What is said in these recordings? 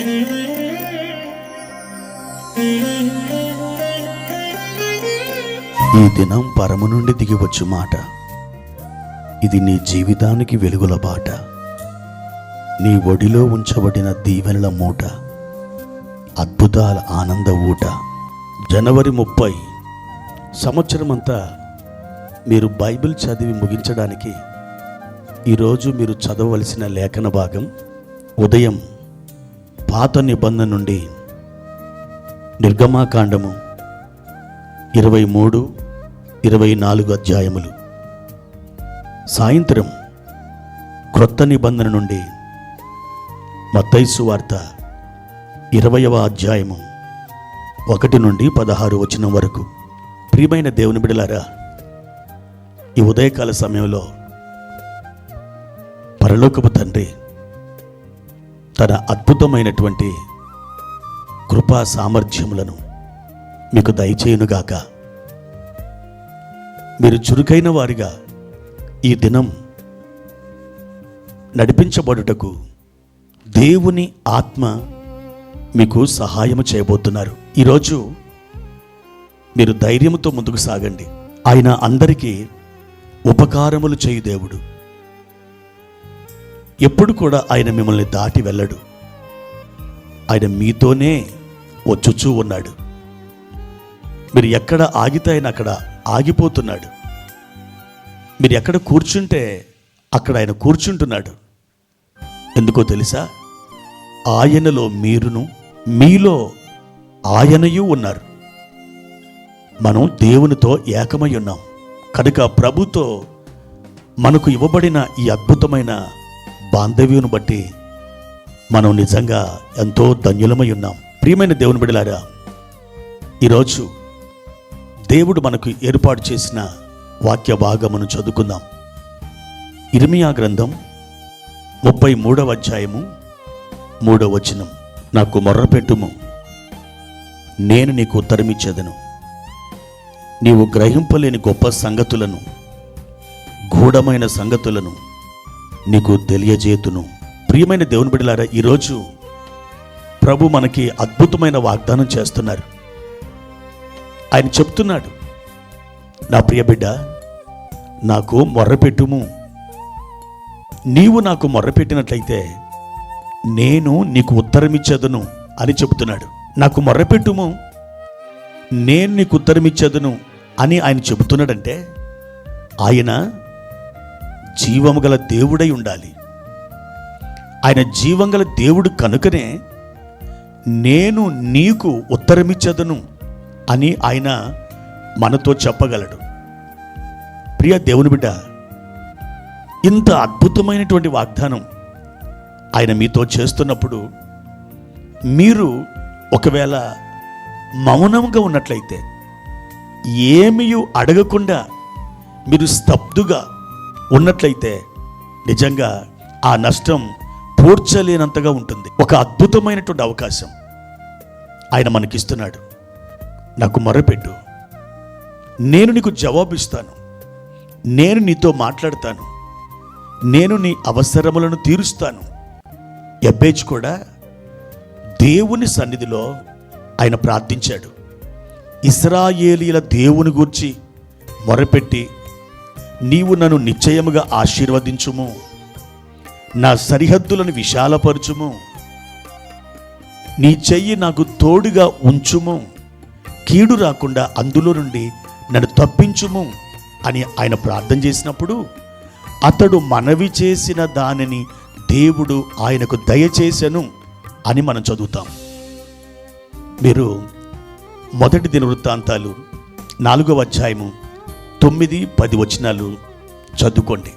ఈ దినం పరము నుండి దిగివచ్చు మాట. ఇది నీ జీవితానికి వెలుగుల బాట. నీ ఒడిలో ఉంచబడిన దీవెనల మూట, అద్భుతాల ఆనంద ఊట. జనవరి 30 సంవత్సరమంతా మీరు బైబిల్ చదివి ముగించడానికి ఈరోజు మీరు చదవవలసిన లేఖన భాగం ఉదయం పాత నిబంధన నుండి నిర్గమాకాండము 23, 24 అధ్యాయములు, సాయంత్రం క్రొత్త నిబంధన నుండి మత్తయి సువార్త 20వ అధ్యాయము 1 నుండి 16 వచనం వరకు. ప్రియమైన దేవుని బిడ్డలారా, ఈ ఉదయకాల సమయంలో పరలోకపు తండ్రి తన అద్భుతమైనటువంటి కృపా సామర్థ్యములను మీకు దయచేయునుగాక. మీరు చురుకైన వారిగా ఈ దినం నడిపించబడుటకు దేవుని ఆత్మ మీకు సహాయము చేయబోతున్నారు. ఈరోజు మీరు ధైర్యముతో ముందుకు సాగండి. ఆయన అందరికీ ఉపకారములు చేయు దేవుడు. ఎప్పుడు కూడా ఆయన మిమ్మల్ని దాటి వెళ్ళడు. ఆయన మీతోనే వచ్చుచూ ఉన్నాడు. మీరు ఎక్కడ ఆగితే ఆయన అక్కడ ఆగిపోతున్నాడు. మీరు ఎక్కడ కూర్చుంటే అక్కడ ఆయన కూర్చుంటున్నాడు. ఎందుకో తెలుసా? ఆయనలో మీరును, మీలో ఆయనయు ఉన్నారు. మనం దేవునితో ఏకమై ఉన్నాం కనుక ప్రభుతో మనకు ఇవ్వబడిన ఈ అద్భుతమైన బాంధవ్యం బట్టి మనం నిజంగా ఎంతో ధన్యులమై ఉన్నాం. ప్రియమైన దేవుని బిడ్డలారా, ఈరోజు దేవుడు మనకు ఏర్పాటు చేసిన వాక్య భాగమును చదువుకుందాం. ఇర్మియా గ్రంథం 33వ అధ్యాయము 3వ వచనం. నాకు మొర్రపెట్టుము, నేను నీకు ఉత్తరమిచ్చేదను. నీవు గ్రహింపలేని గొప్ప సంగతులను, గూఢమైన సంగతులను నీకు తెలియజేతును. ప్రియమైన దేవుని బిడ్డలారా, ఈరోజు ప్రభు మనకి అద్భుతమైన వాగ్దానం చేస్తున్నారు. ఆయన చెప్తున్నాడు, నా ప్రియ బిడ్డ, నాకు మొర్రపెట్టుము. నీవు నాకు మొర్రపెట్టినట్లయితే నేను నీకు ఉత్తరమిచ్చేదను అని చెబుతున్నాడు. నాకు మొర్రపెట్టుము, నేను నీకు ఉత్తరమిచ్చేదను అని ఆయన చెబుతున్నాడంటే ఆయన జీవము గల దేవుడై ఉండాలి. ఆయన జీవం గల దేవుడు కనుకనే నేను నీకు ఉత్తరమిచ్చేదను అని ఆయన మనతో చెప్పగలడు. ప్రియ దేవుని బిడ్డ, ఇంత అద్భుతమైనటువంటి వాగ్దానం ఆయన మీతో చేస్తున్నప్పుడు మీరు ఒకవేళ మౌనంగా ఉన్నట్లయితే, ఏమీ అడగకుండా మీరు స్తబ్దుగా ఉన్నట్లయితే నిజంగా ఆ నష్టం పూడ్చలేనంతగా ఉంటుంది. ఒక అద్భుతమైనటువంటి అవకాశం ఆయన మనకిస్తున్నాడు. నాకు మొర్రపెట్టు, నేను నీకు జవాబిస్తాను, నేను నీతో మాట్లాడతాను, నేను నీ అవసరములను తీరుస్తాను. యెబేజు కూడా దేవుని సన్నిధిలో ఆయన ప్రార్థించాడు. ఇశ్రాయేలీయుల దేవుని గూర్చి మొరపెట్టి, నీవు నన్ను నిశ్చయముగా ఆశీర్వదించుము, నా సరిహద్దులను విశాలపరచుము, నీ చెయ్యి నాకు తోడుగా ఉంచుము, కీడు రాకుండా అందులో నుండి నన్ను తప్పించుము అని ఆయన ప్రార్థన చేసినప్పుడు అతడు మనవి చేసిన దానిని దేవుడు ఆయనకు దయచేసెను అని మనం చదువుతాం. మీరు 1 దినవృత్తాంతాలు 4వ అధ్యాయము 9, 10 వచనాలు చదువుకోండి.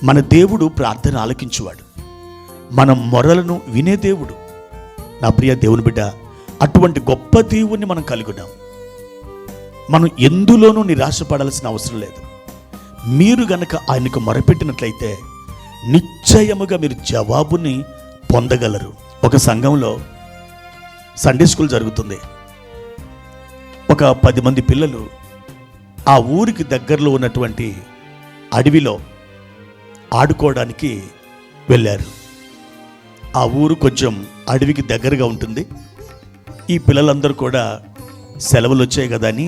మన దేవుడు ప్రార్థన ఆలకించువాడు, మన మొరలను వినే దేవుడు. నా ప్రియ దేవుని బిడ్డ, అటువంటి గొప్ప దేవుణ్ణి మనం కలిగినాం. మనం ఎందులోనూ నిరాశపడాల్సిన అవసరం లేదు. మీరు గనక ఆయనకు మొరపెట్టినట్లయితే నిశ్చయముగా మీరు జవాబుని పొందగలరు. ఒక సంఘంలో సండే స్కూల్ జరుగుతుంది. ఒక 10 మంది పిల్లలు ఆ ఊరికి దగ్గరలో ఉన్నటువంటి అడవిలో ఆడుకోవడానికి వెళ్ళారు. ఆ ఊరు కొంచెం అడవికి దగ్గరగా ఉంటుంది. ఈ పిల్లలందరూ కూడా సెలవులు వచ్చాయి కదా అని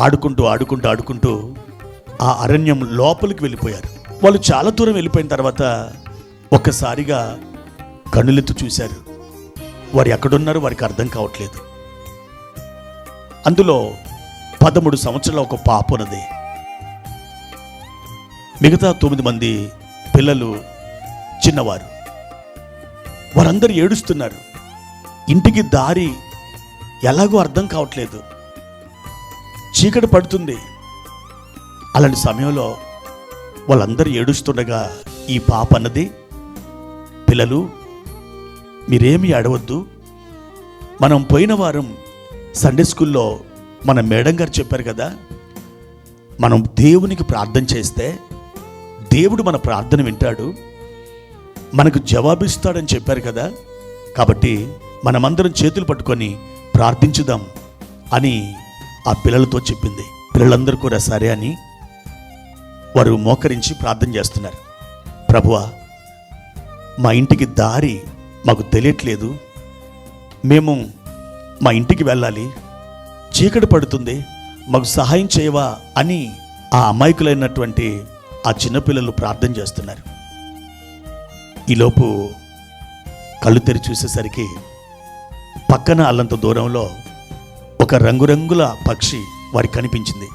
ఆడుకుంటూ ఆ అరణ్యం లోపలికి వెళ్ళిపోయారు. వాళ్ళు చాలా దూరం వెళ్ళిపోయిన తర్వాత ఒక్కసారిగా కన్నులెత్తి చూశారు. వారు ఎక్కడున్నారో వారికి అర్థం కావట్లేదు. అందులో 13 సంవత్సరాల ఒక పాప ఉన్నది. మిగతా 9 మంది పిల్లలు చిన్నవారు. వారందరూ ఏడుస్తున్నారు. ఇంటికి దారి ఎలాగో అర్థం కావట్లేదు. చీకటి పడుతుంది. అలాంటి సమయంలో వాళ్ళందరూ ఏడుస్తుండగా ఈ పాప అన్నది, పిల్లలు మీరేమీ ఏడవద్దు. మనం పోయిన వారం సండే స్కూల్లో మన మేడం గారు చెప్పారు కదా, మనం దేవునికి ప్రార్థన చేస్తే దేవుడు మన ప్రార్థన వింటాడు, మనకు జవాబిస్తాడని చెప్పారు కదా. కాబట్టి మనమందరం చేతులు పట్టుకొని ప్రార్థించుదాం అని ఆ పిల్లలతో చెప్పింది. పిల్లలందరూ కూడా సరే అని వారు మోకరించి ప్రార్థన చేస్తున్నారు. ప్రభువా, మా ఇంటికి దారి మాకు తెలియట్లేదు, మేము మా ఇంటికి వెళ్ళాలి, చీకటి పడుతుంది, మాకు సహాయం చేయవా అని ఆ అమాయకులైనటువంటి ఆ చిన్నపిల్లలు ప్రార్థన చేస్తున్నారు. ఈలోపు కళ్ళు తెరి చూసేసరికి పక్కన అల్లంత దూరంలో ఒక రంగురంగుల పక్షి వారికి కనిపించింది.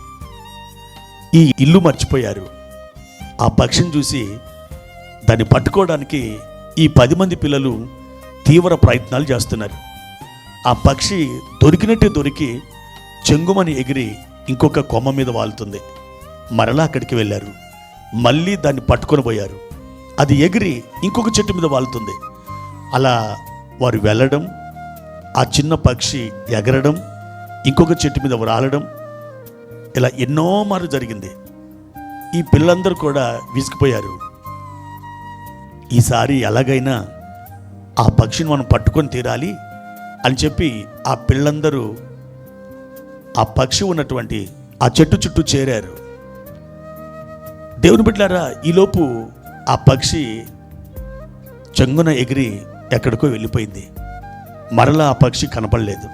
ఈ ఇల్లు మర్చిపోయారు. ఆ పక్షిని చూసి దాన్ని పట్టుకోవడానికి ఈ 10 మంది పిల్లలు తీవ్ర ప్రయత్నాలు చేస్తున్నారు. ఆ పక్షి దొరికినట్టే దొరికి చెంగుమని ఎగిరి ఇంకొక కొమ్మ మీద వాలుతుంది. మరలా అక్కడికి వెళ్ళారు. మళ్ళీ దాన్ని పట్టుకొని పోయారు. అది ఎగిరి ఇంకొక చెట్టు మీద వాలుతుంది. అలా వారు వెళ్ళడం, ఆ చిన్న పక్షి ఎగరడం, ఇంకొక చెట్టు మీద రాలడం, ఇలా ఎన్నో మారు జరిగింది. ఈ పిల్లలందరూ కూడా విసిగిపోయారు. ఈసారి ఎలాగైనా ఆ పక్షిని మనం పట్టుకొని తీరాలి అని చెప్పి ఆ పిల్లలందరూ ఆ పక్షి ఉన్నటువంటి ఆ చెట్టు చుట్టూ చేరారు. దేవుని బిడ్డలారా, ఈలోపు ఆ పక్షి చెంగున ఎగిరి ఎక్కడికో వెళ్ళిపోయింది. మరలా ఆ పక్షి కనపడలేదు.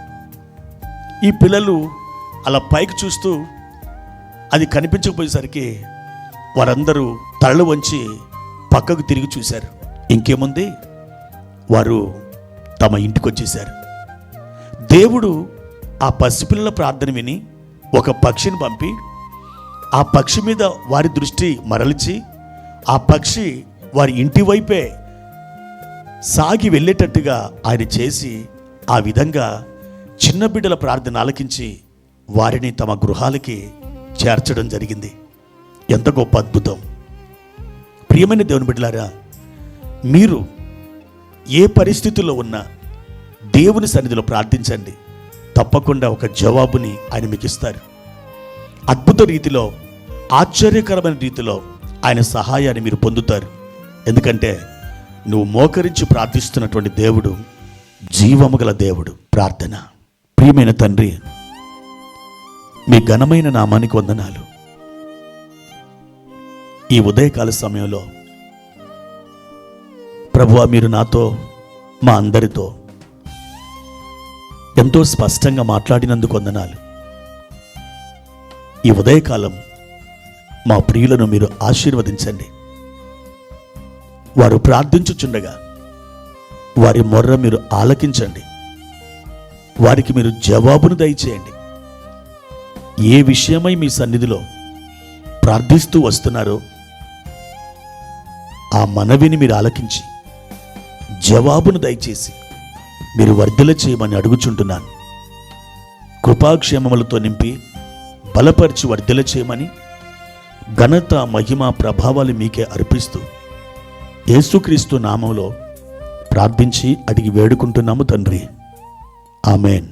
ఈ పిల్లలు అలా పైకి చూస్తూ అది కనిపించకపోయేసరికి వారందరూ తలలు వంచి పక్కకు తిరిగి చూశారు. ఇంకేముంది, వారు తమ ఇంటికి వచ్చేశారు. దేవుడు ఆ పసిపిల్లల ప్రార్థన విని ఒక పక్షిని పంపి ఆ పక్షి మీద వారి దృష్టి మరల్చి ఆ పక్షి వారి ఇంటి వైపే సాగి వెళ్ళేటట్టుగా ఆయన చేసి ఆ విధంగా చిన్న బిడ్డల ప్రార్థన ఆలకించి వారిని తమ గృహాలకి చేర్చడం జరిగింది. ఎంత గొప్ప అద్భుతం! ప్రియమైన దేవుని బిడ్డలారా, మీరు ఏ పరిస్థితుల్లో ఉన్నా దేవుని సన్నిధిలో ప్రార్థించండి. తప్పకుండా ఒక జవాబుని ఆయన మీకు ఇస్తారు. అద్భుత రీతిలో, ఆశ్చర్యకరమైన రీతిలో ఆయన సహాయాన్ని మీరు పొందుతారు. ఎందుకంటే నువ్వు మోకరించి ప్రార్థిస్తున్నటువంటి దేవుడు జీవము గల దేవుడు. ప్రార్థన. ప్రియమైన తండ్రి, మీ ఘనమైన నామానికి వందనాలు. ఈ ఉదయకాల సమయంలో ప్రభువా, మీరు నాతో, మా అందరితో ఎంతో స్పష్టంగా మాట్లాడినందుకు వందనాలు. ఈ ఉదయకాలం మా ప్రియులను మీరు ఆశీర్వదించండి. వారు ప్రార్థించుచుండగా వారి మొర్ర మీరు ఆలకించండి. వారికి మీరు జవాబును దయచేయండి. ఏ విషయమై మీ సన్నిధిలో ప్రార్థిస్తూ వస్తున్నారో ఆ మనవిని మీరు ఆలకించి జవాబును దయచేసి మీరు వర్ధిల్ల చేయమని అడుగుచుంటున్నాను. కృపాక్షేమములతో నింపి బలపరిచి వర్ధిల్ల చేయమని ఘనత, మహిమ, ప్రభావాలు మీకే అర్పిస్తూ యేసుక్రీస్తు నామంలో ప్రార్థించి అడిగి వేడుకుంటున్నాము తండ్రి. ఆమెన్.